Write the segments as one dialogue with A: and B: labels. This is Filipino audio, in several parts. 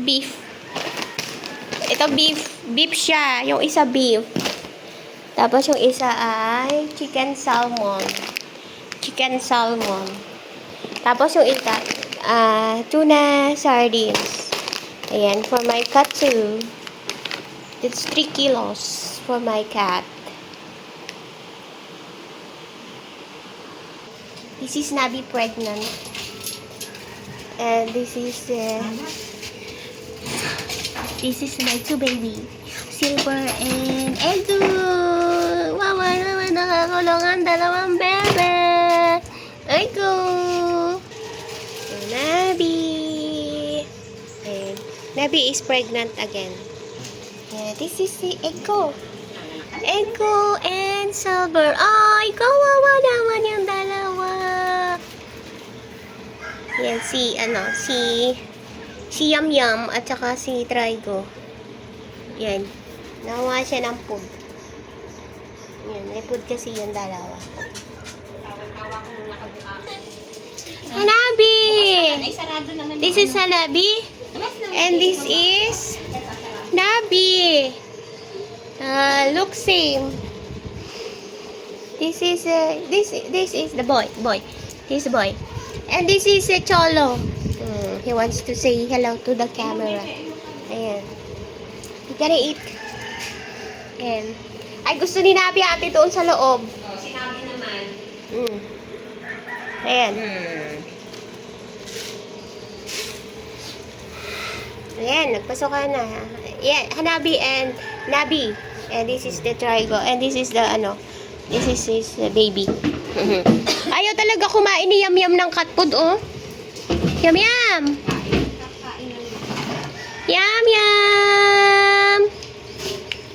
A: beef. Ito beef. Beef siya. Yung isa beef. Tapos yung isa ay chicken salmon. Chicken salmon. Tapos yung isa, tuna sardines. Ayan, for my cat too. It's 3 kilos for my cat. This is Nabi pregnant. And this is my two baby. Silver and Edu. Wow, nakakulungan dalawang bebe. Edu. Nabi. And Nabi is pregnant again. Yeah, this is si Echo. Echo and Silver. Ay, kawawa naman yung dalawa. Yan, si Yum Yum at saka si Trigo. Yan. Nawa siya ng food. Yan, may food kasi yung dalawa. Hanabi! This is Hanabi. And this is Nabi. Look same. This is the boy. This boy. And this is Cholo. He wants to say hello to the camera. Ayan. You gotta eat. Ayan. Ay, gusto ni Nabi ate doon sa loob.
B: Sinabi naman.
A: Ayan. Ayan, nagpasok ka na. Ayan, Hanabi and Nabi. And this is the Trigo. And this is the, this is his baby. Ayaw talaga kumain ni Yum Yum ng cat food, oh. Yum Yum! Yum Yum!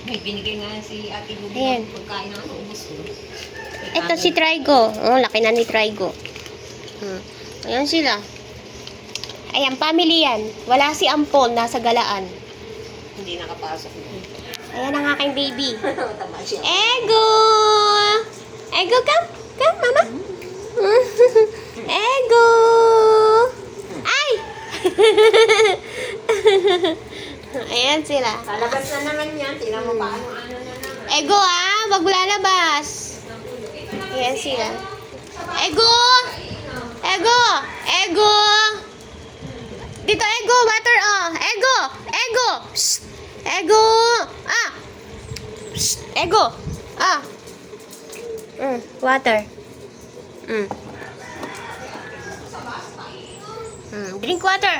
B: May binigay nga si Ate Bubi
A: Ayan.
B: ng pagkain na ubus ko.
A: Ito si Trigo. Oh, laki na ni Trigo. Ayan sila. Ayan, family yan. Wala si Ampon, nasa galaan.
B: Hindi nakapasok.
A: Ayan ang aking baby.
B: Tama siya.
A: Ego! Ego, come! Come, mama! Ego! Ay! Ayan sila.
B: Lalabas na naman yan. Tingnan mo paano ano na naman.
A: Ego, wag mo lalabas. Ayan sila. Ego! Ego! Ego! Dito, Ego! Water, oh! Ego! Ego! Psst! Ego! Psst! Ego! Water. Drink water.